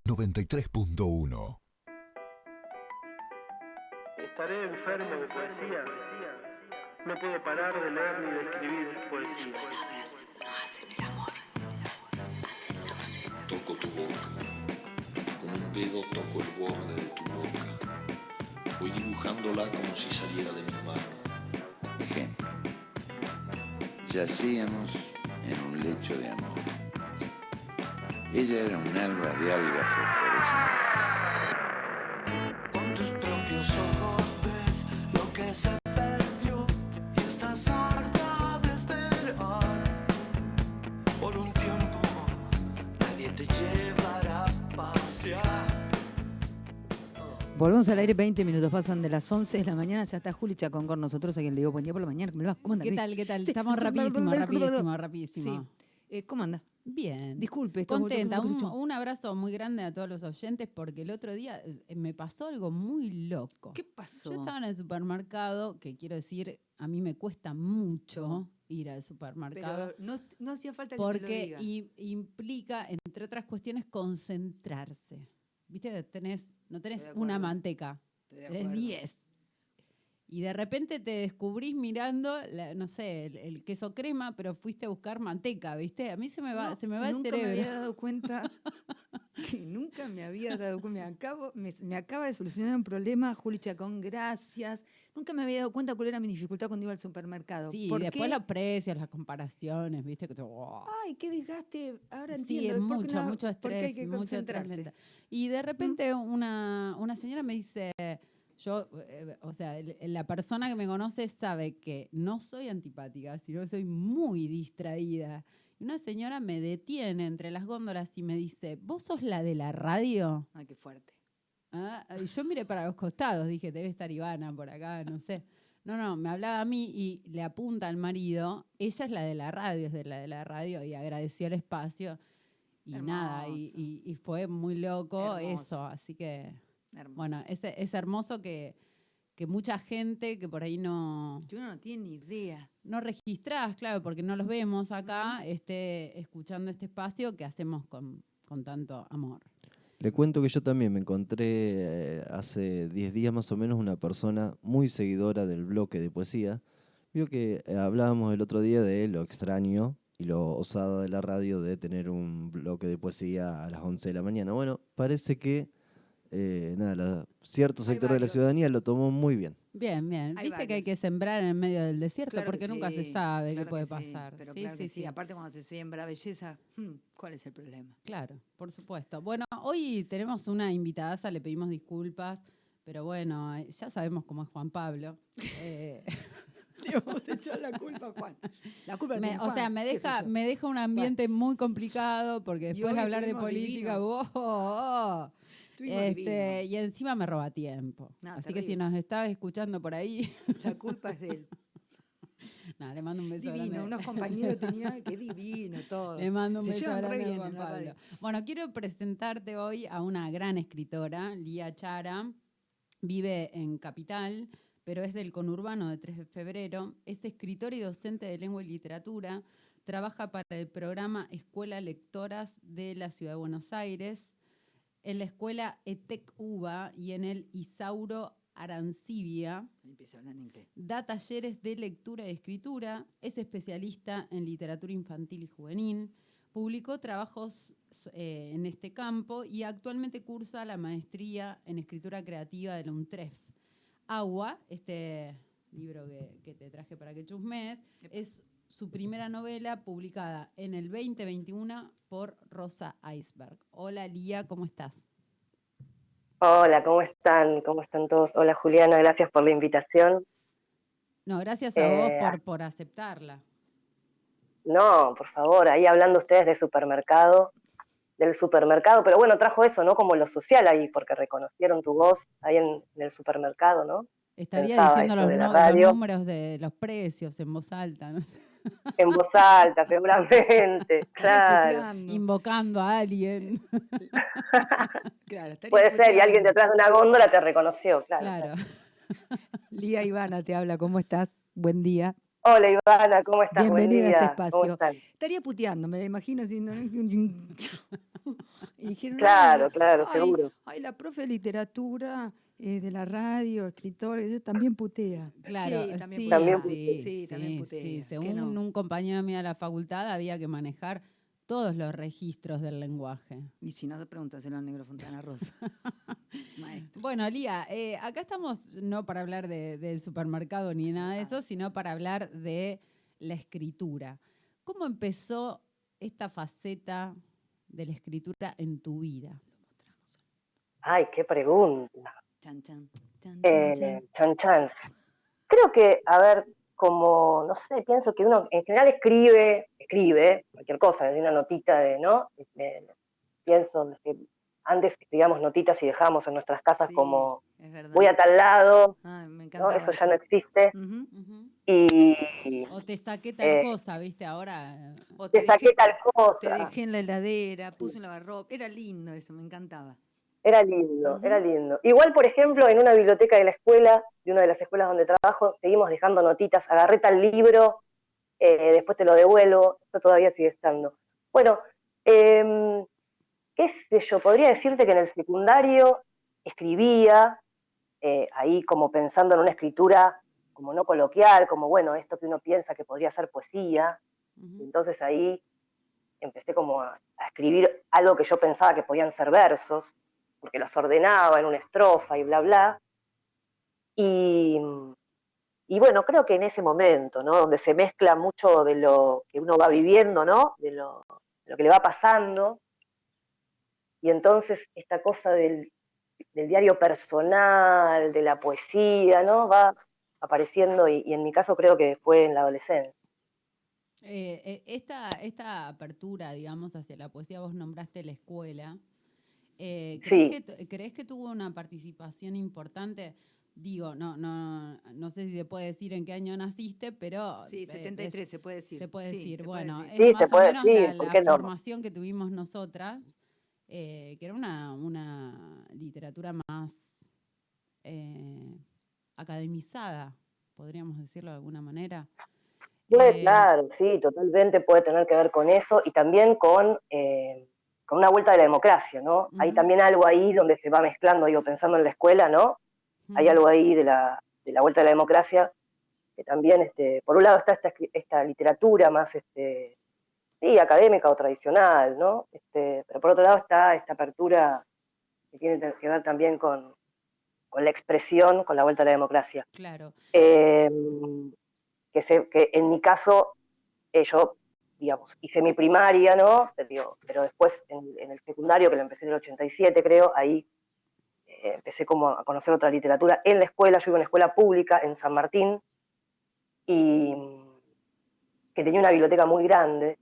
93.1. Estaré enfermo de poesía. No puedo parar de leer ni de escribir poesía. Toco tu boca, con un dedo toco el borde de tu boca. Voy dibujándola como si saliera de mi mano. Ejemplo. Yacíamos en un lecho de amor. Ella era un alba de algas fosforescentes. Con tus propios ojos ves lo que se perdió y estás harta de esperar. Por un tiempo nadie te llevará a pasear. Volvemos al aire, 20 minutos pasan de las 11 de la mañana, ya está Juli Chacón con nosotros, a quien le digo buen día por la mañana. ¿Cómo le va? ¿Cómo anda? ¿Qué tal? Sí, Estamos rapidísimo. Sí. ¿Cómo anda? Bien. Disculpe. Contenta. Un abrazo muy grande a todos los oyentes porque el otro día me pasó algo muy loco. ¿Qué pasó? Yo estaba en el supermercado, que quiero decir, a mí me cuesta mucho ir al supermercado. Pero no hacía falta que te lo diga. Porque implica, entre otras cuestiones, concentrarse. ¿Viste? No tenés una manteca, tenés 10. Y de repente te descubrís mirando, no sé, el queso crema, pero fuiste a buscar manteca, ¿viste? A mí se me va el cerebro. Nunca me había dado cuenta me acaba de solucionar un problema, Juli Chacón, gracias. Nunca me había dado cuenta cuál era mi dificultad cuando iba al supermercado. Sí, ¿Por después qué? los precios, las comparaciones, ¿viste? Ay, qué desgaste. Ahora Sí, entiendo. es mucho Porque hay estrés, que mucho estrés concentrarse. mental. Y de repente una señora me dice, la persona que me conoce sabe que no soy antipática, sino que soy muy distraída. Y una señora me detiene entre las góndolas y me dice, ¿vos sos la de la radio? Ay, qué fuerte. Y yo miré para los costados, dije, debe estar Ivana por acá, no sé. No, me hablaba a mí y le apunta al marido, ella es la de la radio, es de la radio, y agradeció el espacio. Y Hermoso. nada, y fue muy loco Hermoso. eso, así que... Hermoso. Bueno, es hermoso que mucha gente que por ahí Que uno no tiene ni idea. no registrás, claro, porque no los vemos acá, esté escuchando este espacio que hacemos con tanto amor. Le cuento que yo también me encontré hace 10 días más o menos una persona muy seguidora del bloque de poesía. Vio que hablábamos el otro día de lo extraño y lo osado de la radio de tener un bloque de poesía a las 11 de la mañana. Bueno, parece que cierto sector de la ciudadanía lo tomó muy bien. Bien. Hay Viste que hay varios. que sembrar en el medio del desierto Claro porque que nunca sí, se sabe claro qué puede que sí, pasar. pero claro que sí. Aparte, cuando se siembra belleza, ¿cuál es el problema? Claro, por supuesto. Bueno, hoy tenemos una invitadaza, le pedimos disculpas, pero bueno, ya sabemos cómo es Juan Pablo. Le vamos a echar la culpa a Juan. La culpa la tiene Juan. Me deja un ambiente muy complicado porque Y después hoy de hablar de estuvimos política, Estuvimos divinos. y encima me roba tiempo. No, Así terrible. que si nos estabas escuchando por ahí, La culpa es de él. le mando un beso Divino, grande. unos compañeros tenía, qué divino todo. Le mando un Se beso llevan re grande a bien Juan en la Pablo. radio. Bueno, quiero presentarte hoy a una gran escritora, Lía Chara. Vive en Capital, pero es del conurbano de 3 de febrero. Es escritora y docente de lengua y literatura. Trabaja para el programa Escuela Lectoras de la Ciudad de Buenos Aires, en la escuela ETEC UBA y en el Isauro Arancibia. Empieza a hablar en inglés. Da talleres de lectura y escritura. Es especialista en literatura infantil y juvenil. Publicó trabajos en este campo y actualmente cursa la maestría en escritura creativa de la UNTREF. Agua, este libro que te traje para que chusmees, es su primera novela publicada en el 2021 por Rosa Iceberg. Hola Lía, ¿cómo estás? Hola, ¿cómo están? ¿Cómo están todos? Hola Juliana, gracias por la invitación. No, gracias a vos por aceptarla. No, por favor, ahí hablando ustedes del supermercado, pero bueno, trajo eso, ¿no? Como lo social ahí, porque reconocieron tu voz ahí en el supermercado, ¿no? Estaría Pensaba diciendo esto de la los radio. números de los precios en voz alta, ¿no? En voz alta, seguramente, claro. Invocando a alguien. Claro, estaría Puede ser, y puteando. alguien detrás de una góndola te reconoció, Claro. Lía Ivana te habla, ¿cómo estás? Buen día. Hola Ivana, ¿cómo estás? Bienvenida Buen día. a este ¿Cómo espacio. están? Estaría puteando, me la imagino haciendo... Y dijeron, Claro, claro, ay, seguro. ay, la profe de literatura, de la radio, escritor, eso también putea. Claro, Sí, también sí, También putea. putea. Sí, también putea. sí. ¿Qué Según no? un compañero mío de la facultad, había que manejar todos los registros del lenguaje. Y si no, se pregúntaselo al negro Fontana Rosa. Maestro. Bueno, Lía, acá estamos no para hablar del supermercado ni nada de eso, sino para hablar de la escritura. ¿Cómo empezó esta faceta de la escritura en tu vida? Ay, qué pregunta. Chan, chan, chan, chan, chan. Chan, chan. Creo que, a ver, como, no sé, pienso que uno en general escribe cualquier cosa, de una notita de, ¿no? Pienso que antes escribíamos notitas y dejábamos en nuestras casas Sí, como, es verdad. voy a tal lado, Ay, me ¿no? encantaba Eso ya no existe. Ujú. Ujú. Y O te saqué tal cosa, ¿viste? Ahora. O te saqué tal te cosa. dejé en la heladera, puse un lavarropa. Era lindo eso, me encantaba. Era lindo, Ujú. era lindo. Igual, por ejemplo, en una biblioteca de la escuela, de una de las escuelas donde trabajo, seguimos dejando notitas, agarré tal libro, después te lo devuelvo, esto todavía sigue estando. Bueno, qué sé yo, podría decirte que en el secundario escribía, ahí como pensando en una escritura como no coloquial, como bueno, esto que uno piensa que podría ser poesía, Ujú. entonces ahí empecé como a escribir algo que yo pensaba que podían ser versos, porque los ordenaba en una estrofa y bla, bla. Y, y bueno, creo que en ese momento, ¿no? Donde se mezcla mucho de lo que uno va viviendo, ¿no? De lo que le va pasando, y entonces esta cosa del diario personal, de la poesía, ¿no? Va apareciendo, y en mi caso creo que fue en la adolescencia. Esta apertura, digamos, hacia la poesía, vos nombraste la escuela. Sí, ¿Crees que tuvo una participación importante? Digo, no sé si se puede decir en qué año naciste, pero Sí, 73 se puede decir. se puede Sí, decir. se puede Bueno, decir. es sí, se más o puede menos decir, ¿por la qué no? formación que tuvimos nosotras, que era una literatura más academizada, podríamos decirlo de alguna manera. Claro, sí, totalmente puede tener que ver con eso y también con una vuelta de la democracia, ¿no? Hay Ujú, también algo ahí donde se va mezclando, digo, pensando en la escuela, ¿no? Hay ujú, algo ahí de la vuelta de la democracia, que también, por un lado está esta literatura más, sí, académica o tradicional, ¿no? Pero por otro lado está esta apertura que tiene que ver también con la expresión, con la vuelta a la democracia. claro. Eh, que en mi caso, yo, digamos, hice mi primaria, ¿no? Pero después en el secundario, que lo empecé en el 87, creo, ahí empecé como a conocer otra literatura en la escuela. Yo iba a una escuela pública en San Martín, y que tenía una biblioteca muy grande,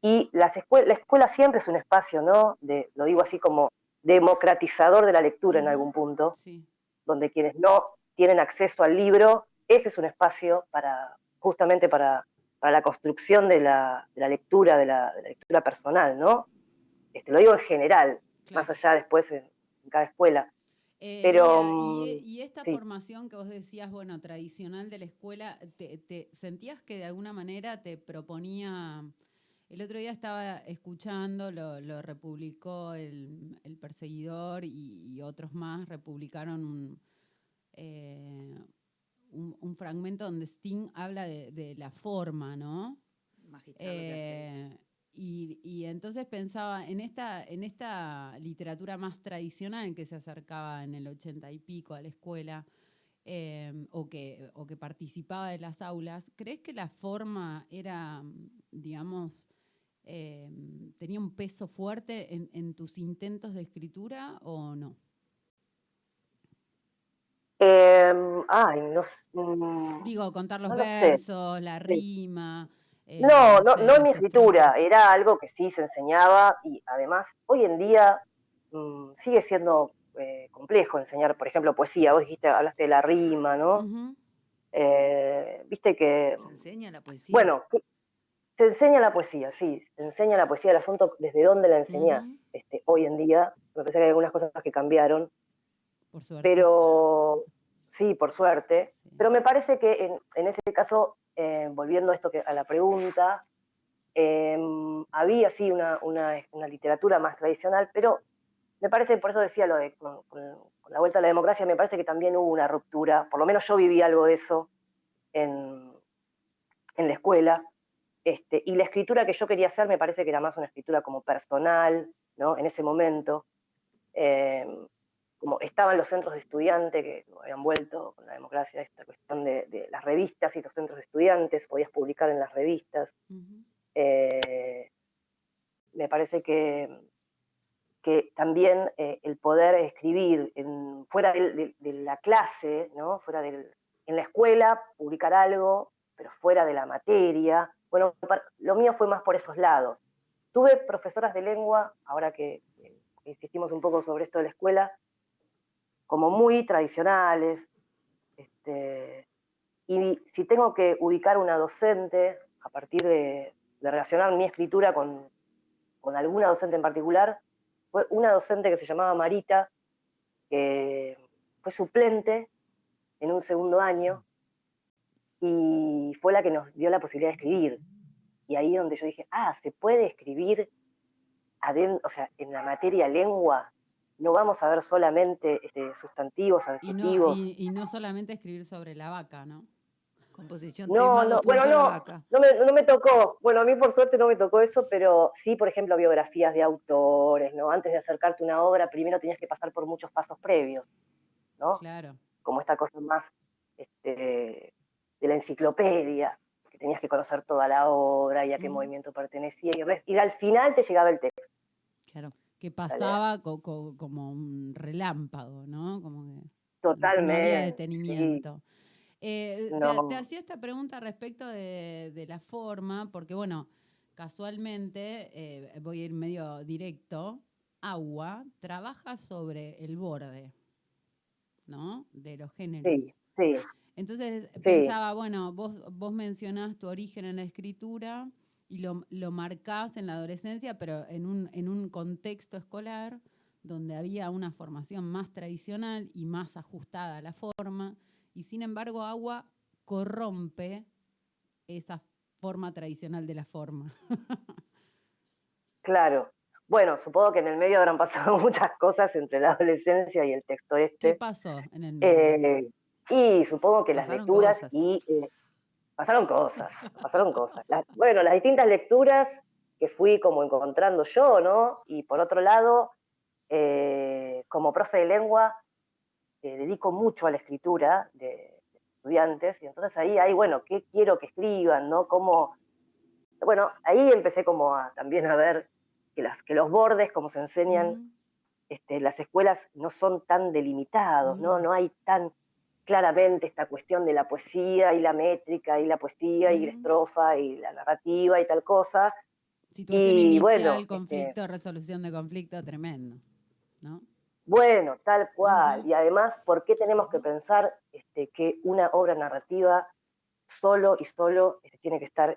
y la escuela siempre es un espacio, ¿no? Lo digo así como democratizador de la lectura en Ujú, algún punto, sí. donde quienes no tienen acceso al libro, ese es un espacio justamente para la construcción de la lectura, de la lectura personal, ¿no? Lo digo en general, más Claro. allá después en cada escuela. Pero Lía, y esta sí, formación que vos decías, bueno, tradicional de la escuela, ¿te sentías que de alguna manera te proponía? El otro día estaba escuchando, lo republicó el Perseguidor y otros más, republicaron eh, un fragmento donde Sting habla de la forma, ¿no? Magistral lo que hace ahí. Y entonces pensaba en esta literatura más tradicional que se acercaba en el 80 y pico a la escuela, o que participaba de las aulas. ¿Crees que la forma era, digamos, tenía un peso fuerte en tus intentos de escritura o no? ay, no, Digo, contar los no lo sé. versos, la Sí. rima, No, no no, sé, no en mi las escritura, estrofas. era algo que sí se enseñaba, y además hoy en día sigue siendo complejo enseñar, por ejemplo, poesía. Vos hablaste de la rima, ¿no? Ujú, Viste que, Se enseña la poesía. bueno, se enseña la poesía, sí, se enseña la poesía, el asunto desde dónde la enseñás, ujú, hoy en día. Me parece que hay algunas cosas que cambiaron, por suerte. pero sí, por suerte. Sí. Pero me parece que en ese caso, volviendo a esto a la pregunta, Había sí una literatura más tradicional, pero me parece, por eso decía lo de con la vuelta a la democracia, me parece que también hubo una ruptura, por lo menos yo viví algo de eso en, en la escuela, y la escritura que yo quería hacer me parece que era más una escritura como personal, ¿no? En ese momento, eh, como estaban los centros de estudiantes que habían vuelto con la democracia, esta cuestión de las revistas y los centros de estudiantes, podías publicar en las revistas. Ujú. Me parece que también el poder escribir fuera de la clase, ¿no? En la escuela, publicar algo, pero fuera de la materia. Bueno, lo mío fue más por esos lados. Tuve profesoras de lengua, ahora que insistimos un poco sobre esto de la escuela, como muy tradicionales. Y si tengo que ubicar una docente a partir de relacionar mi escritura con alguna docente en particular, fue una docente que se llamaba Marita, que fue suplente en un segundo año y fue la que nos dio la posibilidad de escribir. Y ahí donde yo dije, se puede escribir adentro, o sea, en la materia lengua, no vamos a ver solamente sustantivos, adjetivos. Y no solamente escribir sobre la vaca, ¿no? Composición, tema, No, dos bueno, puntos, la vaca. no me tocó. Bueno, a mí por suerte no me tocó eso, pero sí, por ejemplo, biografías de autores, ¿no? Antes de acercarte a una obra, primero tenías que pasar por muchos pasos previos, ¿no? Claro. Como esta cosa más de la enciclopedia, que tenías que conocer toda la obra y a qué movimiento pertenecía, y al final te llegaba el texto. Claro. Que pasaba como un relámpago, ¿no? Como que Totalmente. no había detenimiento. Sí. Te No. hacía esta pregunta respecto de la forma, porque bueno, casualmente, voy a ir medio directo, Agua trabaja sobre el borde, ¿no? De los géneros. Sí. Entonces Sí. pensaba, bueno, vos mencionás tu origen en la escritura y lo marcás en la adolescencia, pero en un contexto escolar donde había una formación más tradicional y más ajustada a la forma, y sin embargo Agua corrompe esa forma tradicional de la forma. Claro. Bueno, supongo que en el medio habrán pasado muchas cosas entre la adolescencia y el texto ¿Qué pasó en el medio? Y supongo que las Pasaron lecturas cosas. pasaron cosas. Las distintas lecturas que fui como encontrando yo, ¿no? Y por otro lado, como profe de lengua, dedico mucho a la escritura de estudiantes, y entonces ahí hay, bueno, ¿qué quiero que escriban, no? Bueno, ahí empecé como también a ver que los bordes, como se enseñan las escuelas, no son tan delimitados, ¿no? No hay tan claramente esta cuestión de la poesía y la métrica y la poesía y la estrofa y la narrativa y tal cosa. Situación Y inicial, bueno, conflicto, resolución de conflicto, tremendo, ¿no? bueno, tal cual. Y además, ¿por qué tenemos que pensar que una obra narrativa solo tiene que estar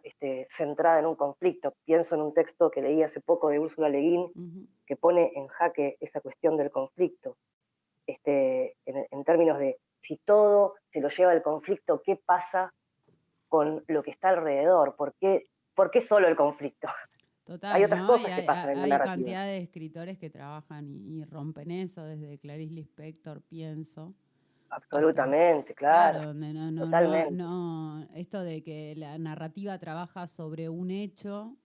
centrada en un conflicto? Pienso en un texto que leí hace poco de Úrsula Le Guin, que pone en jaque esa cuestión del conflicto, en términos de si todo se lo lleva el conflicto, ¿qué pasa con lo que está alrededor? ¿Por qué solo el conflicto? Total, Hay otras ¿no? Y cosas que pasan en la hay narrativa. cantidad de escritores que trabajan y rompen eso, desde Clarice Lispector, pienso. Absolutamente, claro. Donde Totalmente. esto de que la narrativa trabaja sobre un hecho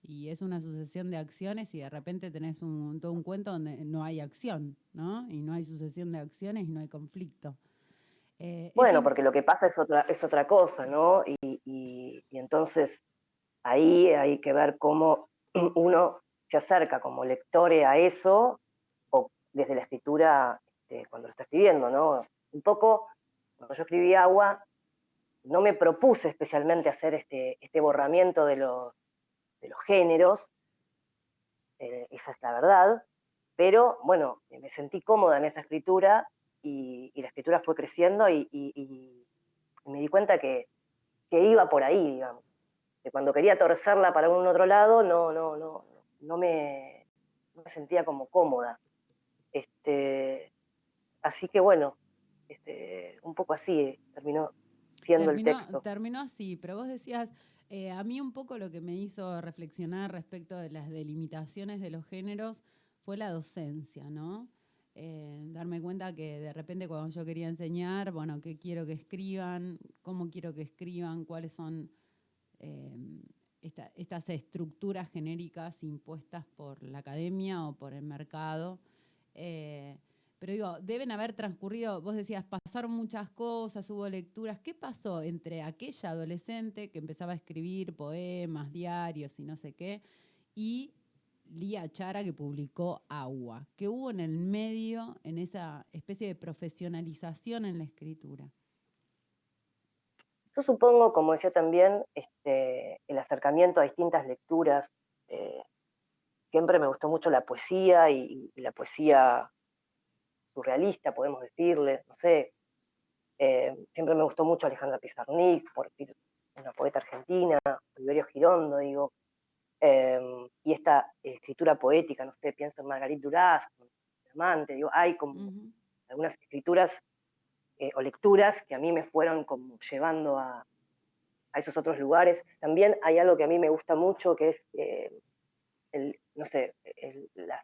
y es una sucesión de acciones y de repente tenés todo un cuento donde no hay acción, ¿no? Y no hay sucesión de acciones y no hay conflicto. Bueno, porque lo que pasa es otra cosa, ¿no? Y entonces ahí hay que ver cómo uno se acerca como lectore a eso, o desde la escritura cuando lo está escribiendo, ¿no? Un poco, cuando yo escribí Agua, no me propuse especialmente hacer este borramiento de los géneros, esa es la verdad, pero bueno, me sentí cómoda en esa escritura y la escritura fue creciendo y me di cuenta que iba por ahí, digamos. Que cuando quería torcerla para un otro lado, no me sentía como cómoda. Así que bueno, un poco así terminó siendo el texto. Terminó así, pero vos decías, A mí un poco lo que me hizo reflexionar respecto de las delimitaciones de los géneros fue la docencia, ¿no? Darme cuenta que de repente cuando yo quería enseñar, bueno, qué quiero que escriban, cómo quiero que escriban, cuáles son estas estructuras genéricas impuestas por la academia o por el mercado. Pero digo, deben haber transcurrido, vos decías, pasaron muchas cosas, hubo lecturas. ¿Qué pasó entre aquella adolescente que empezaba a escribir poemas, diarios y no sé qué, y Lía Chara que publicó Agua? ¿Qué hubo en el medio, en esa especie de profesionalización en la escritura? Yo supongo, como decía también, el acercamiento a distintas lecturas. Siempre me gustó mucho la poesía y la poesía surrealista, podemos decirle, no sé. Siempre me gustó mucho Alejandra Pizarnik, por decir una poeta argentina, Oliverio Girondo, digo. Y esta escritura poética, no sé, pienso en Marguerite Duras, Amante, digo, hay como algunas escrituras o lecturas que a mí me fueron como llevando a esos otros lugares. También hay algo que a mí me gusta mucho, que es, no sé, la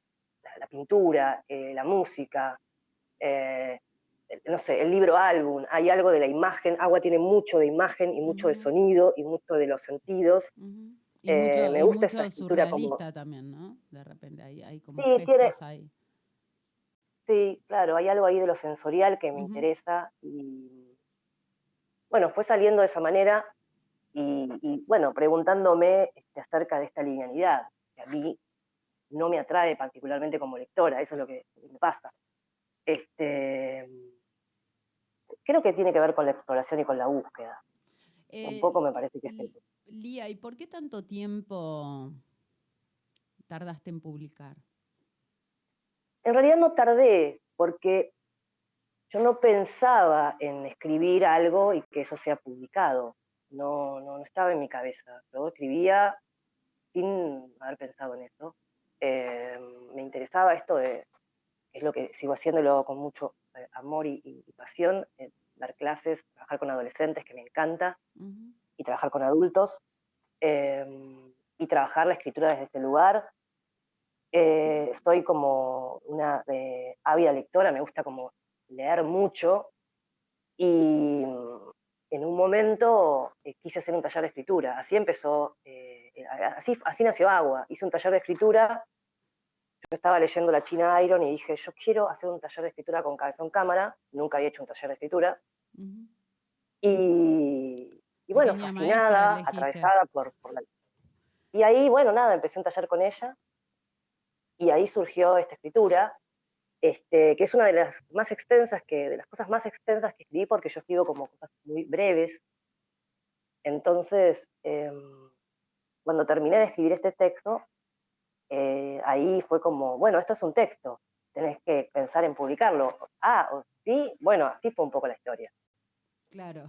pintura, la música, no sé, el libro álbum. Hay algo de la imagen. Agua tiene mucho de imagen y mucho de sonido y mucho de los sentidos. Y Me gusta esa mucho escritura como... surrealista también, ¿no? De repente hay como Sí, gestos ahí. Sí, claro, hay algo ahí de lo sensorial que me interesa y bueno, fue saliendo de esa manera y bueno, preguntándome acerca de esta linealidad, que a mí no me atrae particularmente como lectora, eso es lo que me pasa. Creo que tiene que ver con la exploración y con la búsqueda. Un poco me parece que es eso. Lía, ¿y por qué tanto tiempo tardaste en publicar? En realidad no tardé, porque yo no pensaba en escribir algo y que eso sea publicado. No estaba en mi cabeza. Yo escribía sin haber pensado en eso. Me interesaba esto de, es lo que sigo haciendo y lo hago con mucho amor y pasión, dar clases, trabajar con adolescentes, que me encanta, y trabajar con adultos, y trabajar la escritura desde este lugar. Estoy como una ávida lectora, me gusta como leer mucho, y en un momento quise hacer un taller de escritura. Así empezó, así nació Agua. Hice un taller de escritura. Yo estaba leyendo La China Iron y dije, yo quiero hacer un taller de escritura con Cabezón Cámara. Nunca había hecho un taller de escritura. Y bueno, Pequeña fascinada, maestra atravesada por la... Y ahí, bueno, nada, empecé un taller con ella. Y ahí surgió esta escritura, que es una de las más extensas, de las cosas más extensas que escribí, porque yo escribo como cosas muy breves. Entonces, cuando terminé de escribir este texto, ahí fue como, bueno, esto es un texto, tenés que pensar en publicarlo. Sí, bueno, así fue un poco la historia. Claro.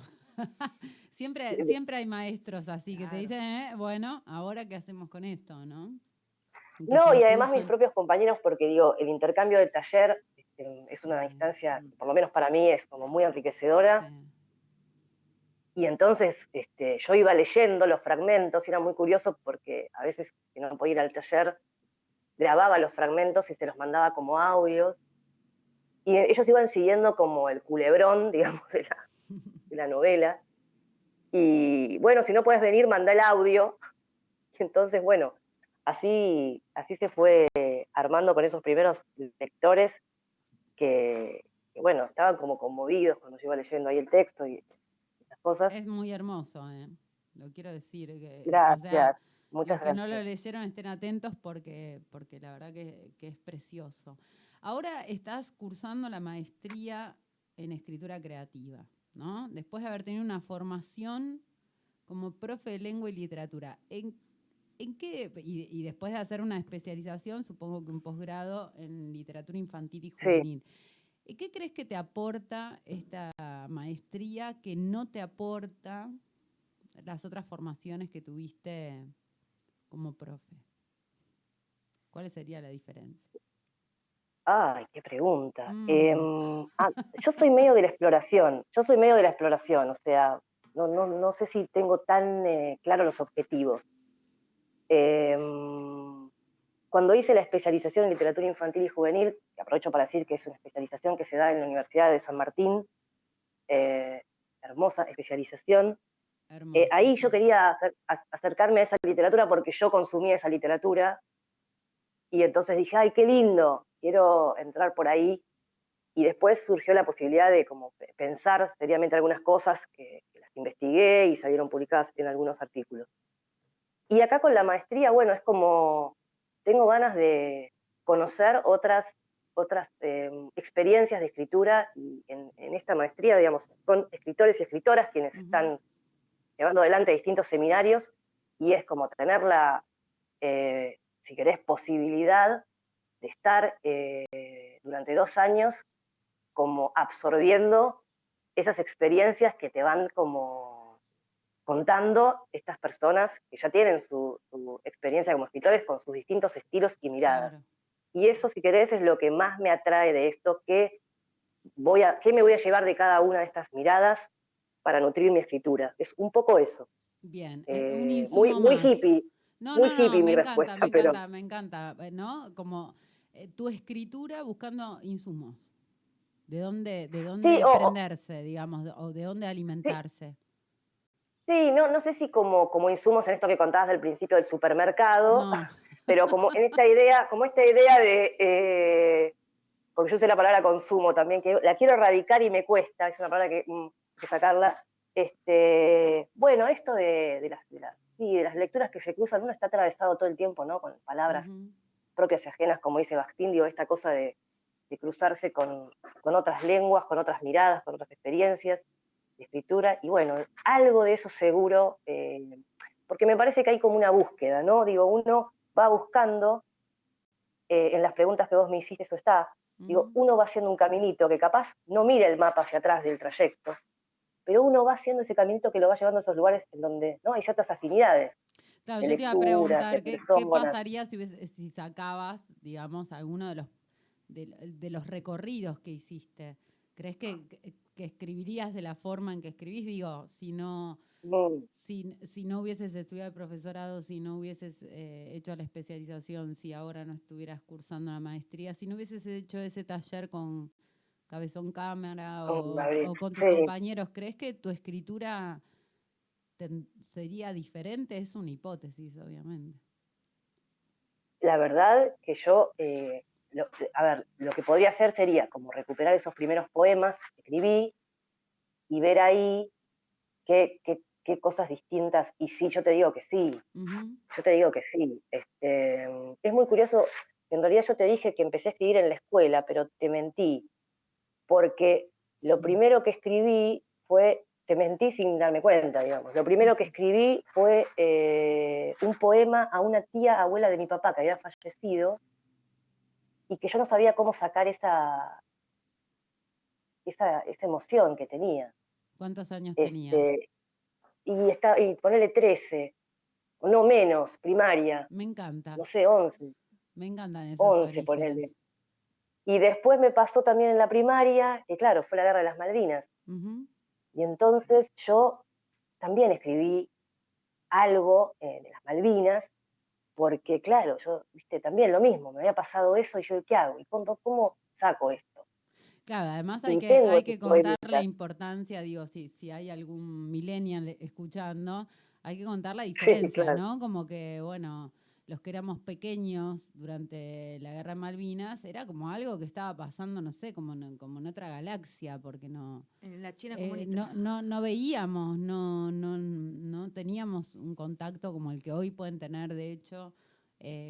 Siempre hay maestros así que te dicen, bueno, ¿ahora qué hacemos con esto, no? No, y además mis propios compañeros, porque digo, el intercambio del taller es una instancia, por lo menos para mí, es como muy enriquecedora. Sí. Y entonces yo iba leyendo los fragmentos y era muy curioso porque a veces que no podía ir al taller, grababa los fragmentos y se los mandaba como audios. Y ellos iban siguiendo como el culebrón, digamos, de la novela. Y bueno, si no puedes venir, manda el audio. Y entonces, bueno, así se fue armando con esos primeros lectores que bueno, estaban como conmovidos cuando yo iba leyendo ahí el texto y esas cosas. Es muy hermoso, lo quiero decir. Gracias, o sea, muchas los que gracias. no lo leyeron estén atentos porque la verdad que es precioso. Ahora estás cursando la maestría en escritura creativa, ¿no? Después de haber tenido una formación como profe de lengua y literatura. ¿En qué? Y después de hacer una especialización, supongo que un posgrado en literatura infantil y juvenil. Sí. ¿Qué crees que te aporta esta maestría que no te aporta las otras formaciones que tuviste como profe? ¿Cuál sería la diferencia? Ay, qué pregunta. Yo soy medio de la exploración, o sea, no sé si tengo tan claros los objetivos. Cuando hice la especialización en literatura infantil y juvenil, que aprovecho para decir que es una especialización que se da en la Universidad de San Martín, hermosa especialización, ahí yo quería acercarme a esa literatura porque yo consumía esa literatura, y entonces dije, ay, qué lindo, quiero entrar por ahí, y después surgió la posibilidad de como pensar seriamente algunas cosas que las investigué y salieron publicadas en algunos artículos. Y acá con la maestría, bueno, es como, tengo ganas de conocer otras experiencias de escritura, y en esta maestría, digamos, son escritores y escritoras quienes están llevando adelante distintos seminarios, y es como tener la, si querés, posibilidad de estar durante 2 años como absorbiendo esas experiencias que te van como contando estas personas que ya tienen su experiencia como escritores con sus distintos estilos y miradas. Claro. Y eso, si querés, es lo que más me atrae de esto, qué me voy a llevar de cada una de estas miradas para nutrir mi escritura. Es un poco eso. Bien, un insumo Muy más. hippie, No, muy no, no, hippie me mi encanta, respuesta, me pero encanta, me encanta, ¿no? Como tu escritura buscando insumos. De dónde sí, desprenderse, digamos, o de dónde sí, alimentarse. sí, no sé si como insumos en esto que contabas del principio del supermercado, No. pero como en esta idea, de, porque yo usé la palabra consumo también, que la quiero erradicar y me cuesta, es una palabra que sacarla. Bueno, esto de las lecturas que se cruzan, uno está atravesado todo el tiempo, ¿no? Con palabras propias y ajenas, como dice Bakhtin, digo, esta cosa de cruzarse con otras lenguas, con otras miradas, con otras experiencias de escritura, y bueno, algo de eso seguro, porque me parece que hay como una búsqueda, ¿no? Digo, uno va buscando, en las preguntas que vos me hiciste, eso está, digo, uno va haciendo un caminito que capaz no mira el mapa hacia atrás del trayecto, pero uno va haciendo ese caminito que lo va llevando a esos lugares en donde no hay ciertas afinidades Claro, de yo te iba a lecturas, de preguntar, ¿qué personas. pasaría si sacabas, digamos, alguno de los recorridos que hiciste? ¿Crees que escribirías de la forma en que escribís? Digo, si no hubieses estudiado el profesorado, si no hubieses hecho la especialización, si ahora no estuvieras cursando la maestría, si no hubieses hecho ese taller con Cabezón Cámara o con tus Sí, compañeros, ¿crees que tu escritura sería diferente? Es una hipótesis, obviamente. la verdad que yo, lo que podría hacer sería como recuperar esos primeros poemas que escribí y ver ahí qué cosas distintas, y sí, yo te digo que sí, yo te digo que sí. Es muy curioso, en realidad yo te dije que empecé a escribir en la escuela, pero te mentí, porque lo primero que escribí fue, te mentí sin darme cuenta, digamos, lo primero que escribí fue un poema a una tía abuela de mi papá que había fallecido, y que yo no sabía cómo sacar esa emoción que tenía. ¿Cuántos años tenías? Y ponerle 13, o no menos, primaria, Me encanta. no sé, 11. Me encantan esos 11, orígenes. ponele. Y después me pasó también en la primaria, que claro, fue la Guerra de las Malvinas. Y entonces yo también escribí algo de las Malvinas, porque claro, yo, viste, también lo mismo, me había pasado eso, y yo, ¿qué hago? ¿Y cómo saco esto? Claro, además Y tengo hay esos que contar la poemitas. importancia, digo, si hay algún millennial escuchando, hay que contar la Sí, diferencia, claro. ¿no? Como que, bueno, los que éramos pequeños durante la Guerra de Malvinas, era como algo que estaba pasando, no sé, como en otra galaxia, porque no... En la China comunista. no veíamos, no teníamos un contacto como el que hoy pueden tener, de hecho,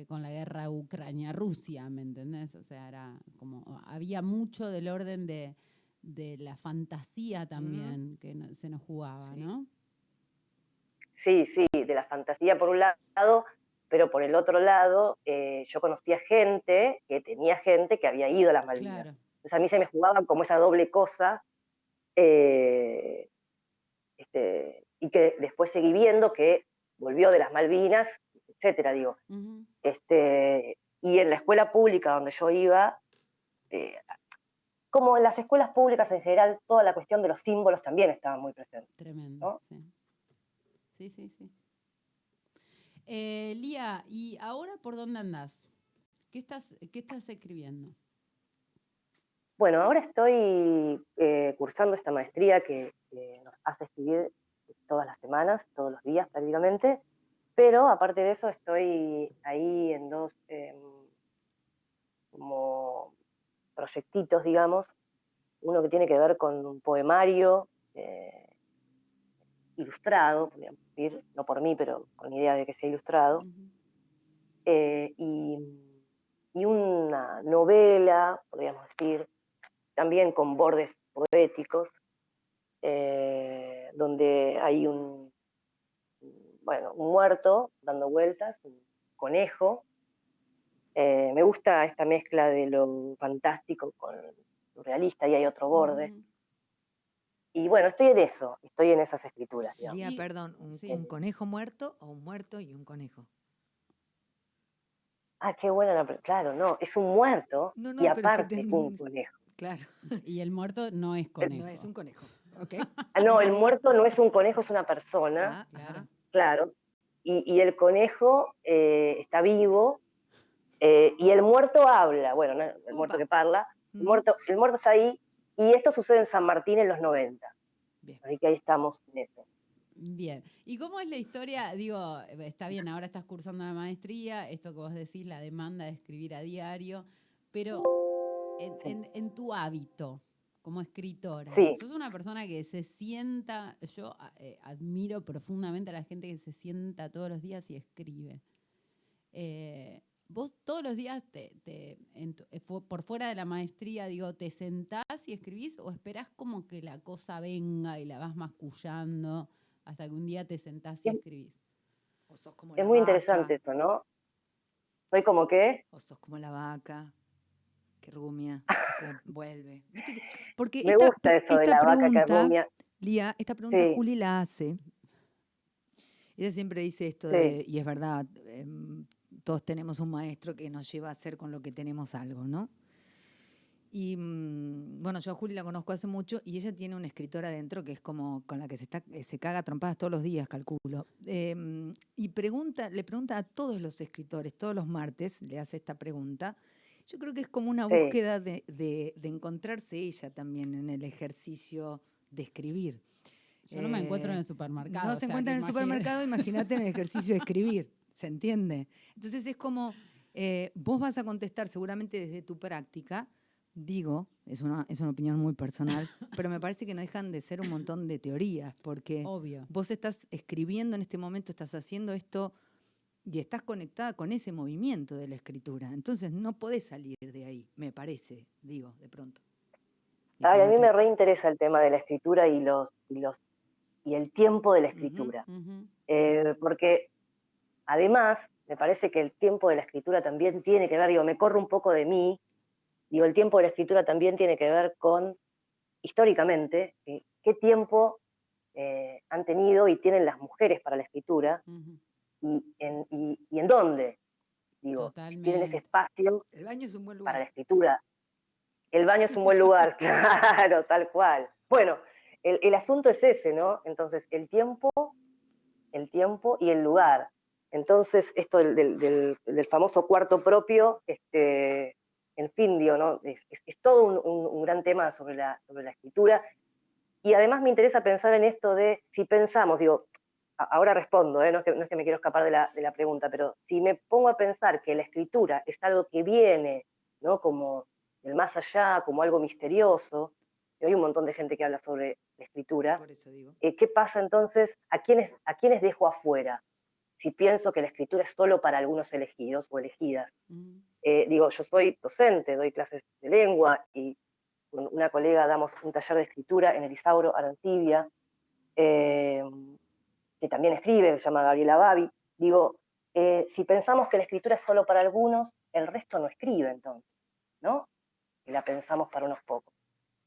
con la guerra Ucrania-Rusia, ¿me entendés? O sea, era como, había mucho del orden de la fantasía también que se nos jugaba, ¿no? Sí, de la fantasía por un lado, pero por el otro lado, yo conocía gente que había ido a las Malvinas. Claro. Entonces a mí se me jugaba como esa doble cosa, y que después seguí viendo que volvió de las Malvinas, etcétera, digo. Y en la escuela pública donde yo iba, como en las escuelas públicas en general, toda la cuestión de los símbolos también estaba muy presente. Tremendo, ¿no? sí. Sí. Lía, ¿y ahora por dónde andás? ¿Qué estás escribiendo? Bueno, ahora estoy cursando esta maestría que nos hace escribir todas las semanas, todos los días prácticamente, pero aparte de eso estoy ahí en dos como proyectitos, digamos, uno que tiene que ver con un poemario ilustrado, podríamos decir, no por mí, pero con idea de que sea ilustrado, y una novela, podríamos decir, también con bordes poéticos, donde hay un muerto dando vueltas, un conejo. Me gusta esta mezcla de lo fantástico con lo realista, y hay otro borde. Y bueno, estoy en esas escrituras, digamos. Lía, perdón, ¿un conejo muerto o un muerto y un conejo? Ah, qué buena claro, no, es un muerto y aparte un conejo. Claro. Y el muerto no es conejo. No es un conejo, ¿ok? No, el muerto no es un conejo, es una persona. Claro. Y el conejo está vivo, y el muerto habla, bueno, no, el muerto que parla, el muerto está ahí, y esto sucede en San Martín en los 90. Bien. Así que ahí estamos en eso. Bien. ¿Y cómo es la historia? Digo, está bien, ahora estás cursando la maestría, esto que vos decís, la demanda de escribir a diario, pero en tu hábito como escritora, sos una persona que se sienta, yo admiro profundamente a la gente que se sienta todos los días y escribe. ¿Vos todos los días por fuera de la maestría, digo, te sentás y escribís o esperás como que la cosa venga y la vas mascullando hasta que un día te sentás y escribís? O sos como es muy interesante eso, ¿no? ¿Soy como qué? O sos como la vaca que rumia, vuelve. Porque me gusta eso de la vaca que rumia. Lía, esta pregunta Juli la hace. Ella siempre dice esto y es verdad, todos tenemos un maestro que nos lleva a hacer con lo que tenemos algo, ¿no? Y bueno, yo a Juli la conozco hace mucho y ella tiene una escritora adentro que es como con la que se caga a trompadas todos los días, calculo. Y le pregunta a todos los escritores, todos los martes, le hace esta pregunta. Yo creo que es como una búsqueda de encontrarse ella también en el ejercicio de escribir. Yo no me encuentro en el supermercado. No se encuentra en el supermercado, imagínate en el ejercicio de escribir, ¿se entiende? Entonces es como, vos vas a contestar seguramente desde tu práctica, digo, es una opinión muy personal, pero me parece que no dejan de ser un montón de teorías, porque vos estás escribiendo en este momento, estás haciendo esto y estás conectada con ese movimiento de la escritura. Entonces no podés salir de ahí, me parece, digo, de pronto. A mí me reinteresa el tema de la escritura y el tiempo de la escritura. Porque además me parece que el tiempo de la escritura también tiene que ver, me corro un poco de mí, el tiempo de la escritura también tiene que ver con, históricamente, qué tiempo han tenido y tienen las mujeres para la escritura, y en dónde, tienen ese espacio. El baño es un buen lugar para la escritura. El baño es un buen lugar, claro, tal cual. Bueno, el asunto es ese, ¿no? Entonces, el tiempo y el lugar. Entonces, esto del famoso cuarto propio, en fin, ¿no? Es todo un gran tema sobre la escritura. Y además me interesa pensar en esto de, si pensamos, ahora respondo, no es que me quiero escapar de la pregunta, pero si me pongo a pensar que la escritura es algo que viene, ¿no? Como del más allá, como algo misterioso, y hay un montón de gente que habla sobre la escritura. Por eso digo. ¿Qué pasa entonces? ¿A quiénes dejo afuera? Si pienso que la escritura es solo para algunos elegidos o elegidas. Yo soy docente, doy clases de lengua y con una colega damos un taller de escritura en el Isauro Arancibia, que también escribe, se llama Gabriela Babi. Si pensamos que la escritura es solo para algunos, el resto no escribe entonces, ¿no? Y la pensamos para unos pocos.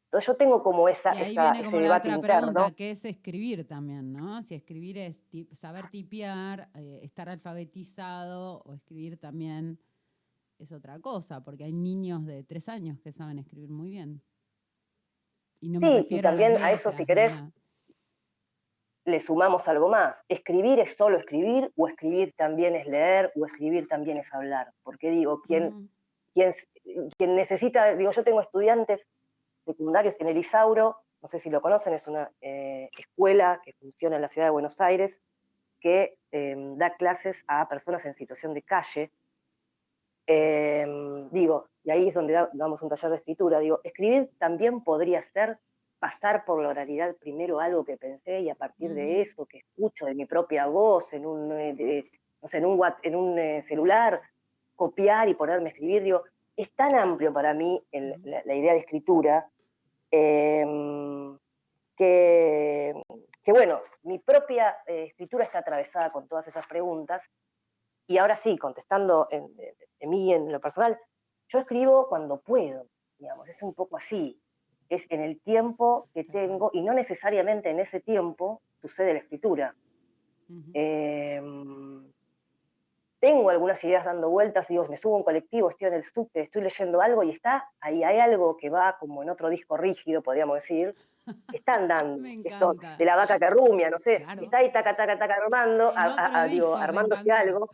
Entonces yo tengo como ese debate interno. Pregunta, ¿qué es escribir también, no? Si escribir es saber tipear, estar alfabetizado, o escribir también es otra cosa, porque hay niños de 3 años que saben escribir muy bien. Y no me Sí, y refiero a las también a eso, letras si ni querés, nada. le sumamos algo más. Escribir es solo escribir, o escribir también es leer, o escribir también es hablar. Porque digo, Ujú. quien necesita, digo, yo tengo estudiantes secundarios en el Isauro, no sé si lo conocen, es una escuela que funciona en la ciudad de Buenos Aires, que da clases a personas en situación de calle. Digo, y ahí es donde damos un taller de escritura, digo, escribir también podría ser pasar por la oralidad primero algo que pensé y a partir de eso que escucho de mi propia voz en un, no sé, en un celular, copiar y ponerme a escribir, digo, es tan amplio para mí la idea de escritura que, que, bueno, mi propia escritura está atravesada con todas esas preguntas. Y ahora sí, contestando en mí, en lo personal, yo escribo cuando puedo, digamos, es un poco así. Es en el tiempo que tengo, y no necesariamente en ese tiempo sucede la escritura. Tengo algunas ideas dando vueltas, digo, me subo a un colectivo, estoy en el subte, estoy leyendo algo y está, ahí hay algo que va como en otro disco rígido, podríamos decir, que está andando. Me Esto encanta. de la vaca que rumia, no sé, Claro. está ahí taca, taca, taca, armando, En otro digo, disco, me armándose encantó. algo.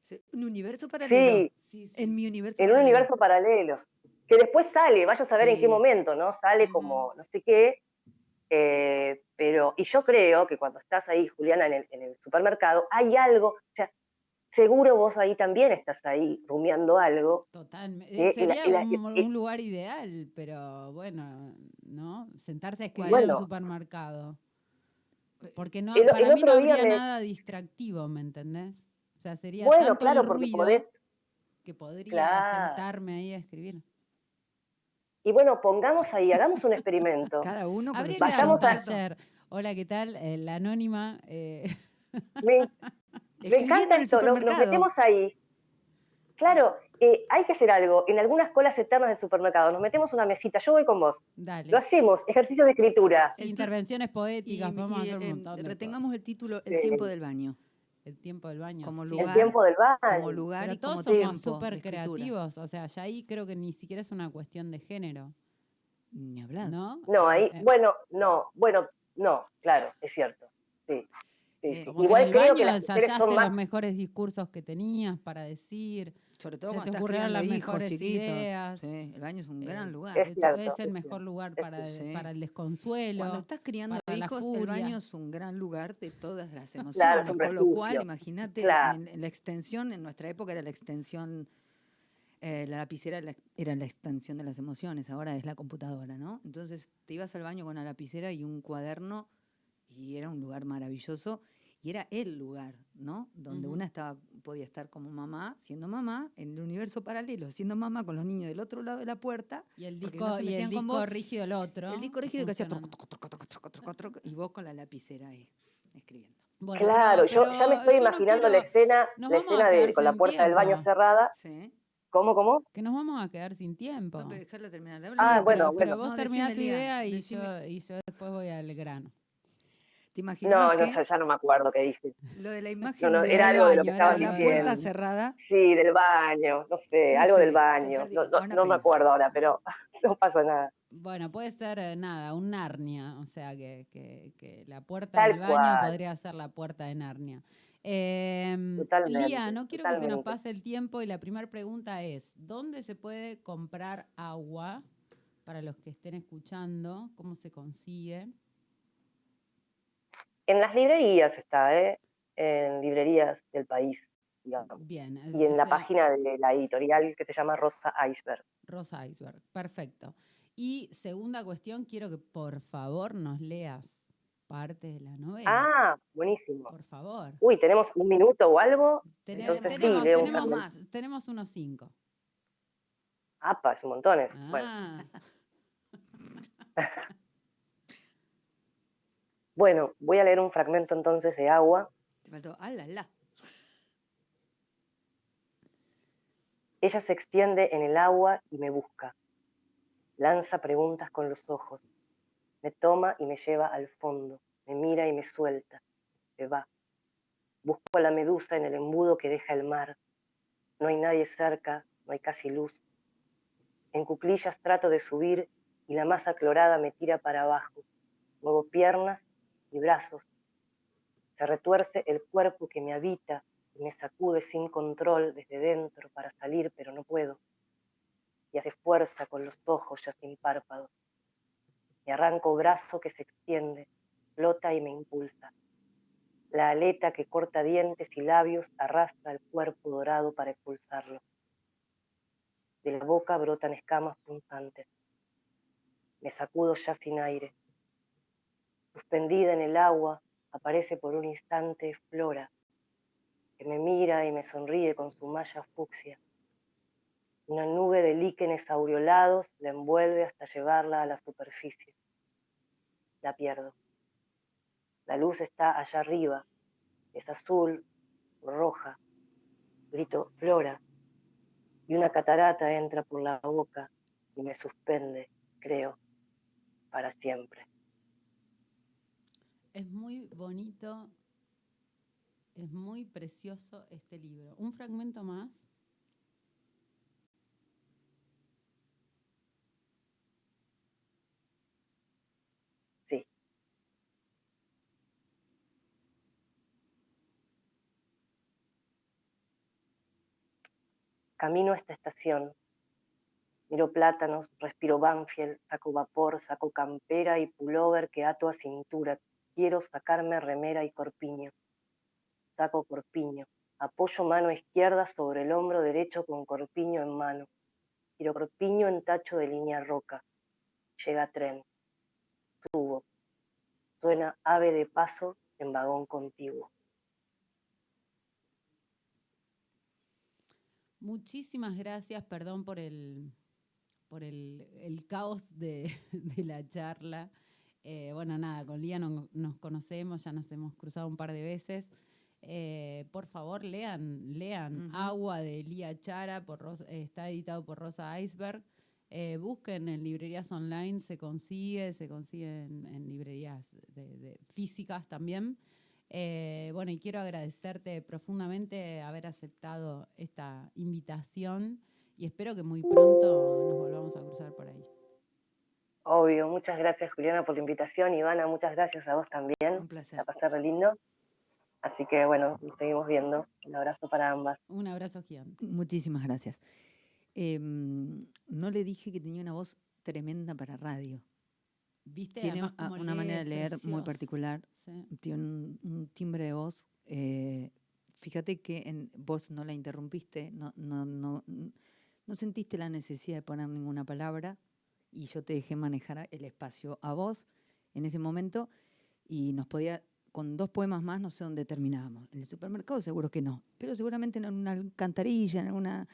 Sí, un universo paralelo. Sí, Sí, sí. En mi universo en un paralelo. universo paralelo, que después sale, vaya a saber en qué Sí. momento, ¿no? Sale como no sé qué, pero, y yo creo que cuando estás ahí, Juliana, en el supermercado, hay algo, o sea, seguro vos ahí también estás ahí rumiando algo. Totalmente. Sería un lugar ideal, pero bueno, ¿no? Sentarse a escribir en un bueno, supermercado. Porque no, el para mí no otro día habría nada distractivo, ¿me entendés? O sea, sería bueno, tanto el claro, porque podés, ruido que podría claro. sentarme ahí a escribir. Y bueno, pongamos ahí, hagamos un experimento. Cada uno con lo Habría que suyo, dar ¿no un es cierto? taller. Hola, ¿qué tal? La anónima. Me, me Escribiendo encanta en el esto, nos supermercado. metemos ahí. Claro, hay que hacer algo. En algunas colas eternas del supermercado nos metemos una mesita, yo voy con vos. Lo Dale. hacemos, ejercicios de escritura. Sí, intervenciones poéticas, vamos a hacer un montón de retengamos cosas. el título, el tiempo del baño. El tiempo del baño. Como sí. El lugar, tiempo del baño. como lugar Pero y todos como somos tiempo súper de escritura. creativos, o sea, ya ahí creo que ni siquiera es una cuestión de género, Ni hablar. ¿no? No, ahí, bueno, no, claro, es cierto. Sí, sí, sí. Como Igual que en el creo que baño las mujeres son ensayaste más. los mejores discursos que tenías para decir, Sobre todo se cuando te estás ocurrieron criando las hijos mejores chiquitos. ideas. Sí, el baño es un gran lugar. Es cierto. Es el mejor lugar para el desconsuelo. Cuando estás criando para la hijos, el furia. baño es un gran lugar de todas las Claro, emociones. es un Con lo cual, refugio. imagínate, Claro. en la extensión, en nuestra época era la extensión, la lapicera era la extensión de las emociones, ahora es la computadora, ¿no? Entonces te ibas al baño con una lapicera y un cuaderno y era un lugar maravilloso y era el lugar, ¿no? Donde una podía estar como mamá, siendo mamá, en el universo paralelo, siendo mamá con los niños del otro lado de la puerta. Y el porque disco, no se metían con vos. rígido el otro. El disco rígido que hacía funcionando. y vos con la lapicera ahí, escribiendo. Bueno, Claro, yo ya me estoy yo no imaginando quiero- la escena con la sin puerta del baño tiempo. cerrada. Sí. ¿Cómo? Que nos vamos a quedar sin tiempo. No, pero dejarla terminar de Sí, hablar. bueno, pero vos No, terminás decime, tu Lía, idea decime. y yo después voy al grano. ¿Te imaginabas No, ya no me acuerdo qué dije. lo de la imagen No, de era algo de lo que baño, era estabas con la algo del puerta diciendo. baño. cerrada? Sí, del baño, no sé, algo del Se baño. perdió. No Una me pena. acuerdo ahora, pero no pasa nada. Bueno, puede ser nada, un Narnia, o sea que la puerta Tal del baño cual. podría ser la puerta de Narnia. Totalmente. Lía, no quiero que se nos totalmente. pase el tiempo y la primera pregunta es, ¿dónde se puede comprar agua para los que estén escuchando? ¿Cómo se consigue? En las librerías está, en librerías del país, digamos. Bien. Y en la página de la editorial que se llama Rosa Iceberg. Rosa Iceberg, perfecto. Y segunda cuestión, quiero que por favor nos leas parte de la novela. Ah, buenísimo. Por favor. Uy, ¿tenemos un minuto o algo? Entonces sí, leo un fragmento. Tenemos unos 5. Apa, es un montón. Bueno. Bueno, voy a leer un fragmento entonces de Agua. Te faltó, la. Ella se extiende en el agua y me busca. Lanza preguntas con los ojos. Me toma y me lleva al fondo. Me mira y me suelta. Se va. Busco a la medusa en el embudo que deja el mar. No hay nadie cerca, no hay casi luz. En cuclillas trato de subir y la masa clorada me tira para abajo. Muevo piernas y brazos. Se retuerce el cuerpo que me habita y me sacude sin control desde dentro para salir, pero no puedo. Y hace fuerza con los ojos ya sin párpados. Me arranco brazo que se extiende, flota y me impulsa. La aleta que corta dientes y labios arrastra el cuerpo dorado para expulsarlo. De la boca brotan escamas punzantes. Me sacudo ya sin aire. Suspendida en el agua, aparece por un instante Flora, que me mira y me sonríe con su malla fucsia. Una nube de líquenes aureolados la envuelve hasta llevarla a la superficie. La pierdo. La luz está allá arriba, es azul, roja. Grito, Flora, y una catarata entra por la boca y me suspende, creo, para siempre. Es muy bonito, es muy precioso este libro. Un fragmento más. Sí. Camino a esta estación. Miro plátanos, respiro Banfield, saco vapor, saco campera y pullover que ato a cintura. Quiero sacarme remera y corpiño. Saco corpiño. Apoyo mano izquierda sobre el hombro derecho con corpiño en mano. Tiro corpiño en tacho de línea roca. Llega tren. Subo. Suena ave de paso en vagón contiguo. Muchísimas gracias, perdón por el caos de la charla. Bueno, nada, con Lía nos conocemos, ya nos hemos cruzado un par de veces. Por favor, lean Agua de Lía Chara, está editado por Rosa Iceberg. Busquen en librerías online, se consigue en librerías físicas también. Bueno, y quiero agradecerte profundamente haber aceptado esta invitación y espero que muy pronto nos volvamos a cruzar por ahí. Obvio, muchas gracias Juliana por la invitación, Ivana, muchas gracias a vos también. Un placer. La pasé re lindo. Así que bueno, nos seguimos viendo. Un abrazo para ambas. Un abrazo gigante. Muchísimas gracias. No le dije que tenía una voz tremenda para radio. ¿Viste? Tiene una manera de leer precioso. muy particular. Sí. Tiene un timbre de voz. Fíjate que vos no la interrumpiste, no sentiste la necesidad de poner ninguna palabra y yo te dejé manejar el espacio a vos en ese momento y con 2 poemas más no sé dónde terminábamos. En el supermercado seguro que no, pero seguramente en una alcantarilla, en alguna...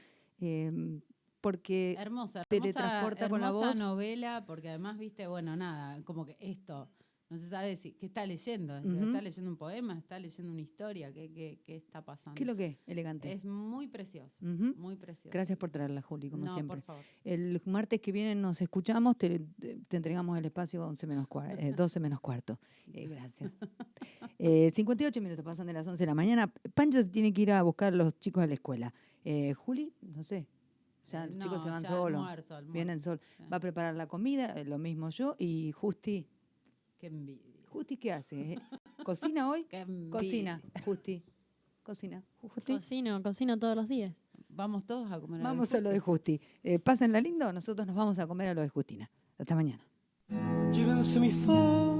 porque hermosa teletransporta con la voz. Novela, porque además, viste, bueno, nada, como que esto, no se sabe qué está leyendo. Uh-huh. ¿Está leyendo un poema? ¿Está leyendo una historia? ¿Qué está pasando? ¿Qué es lo que es? Elegante. Es muy precioso, Uh-huh. muy precioso. Gracias por traerla, Juli, como siempre. Por favor. El martes que viene nos escuchamos, te entregamos el espacio 12 menos cuarto. Gracias. 58 minutos pasan de las 11 de la mañana. Pancho tiene que ir a buscar a los chicos de la escuela. Juli, no sé. Ya los chicos se van solos. Almuerzo. Vienen solos. Sí. Va a preparar la comida, lo mismo yo. Y Justi. Qué envidia. ¿Justi qué hace? ¿Cocina hoy? Qué envidia. Cocina, Justi. Cocina. ¿Justi? Cocino todos los días. Vamos todos a comer. Vamos a lo de Justi. Pásenla lindo, nosotros nos vamos a comer a lo de Justina. Hasta mañana. Llévense mi foto.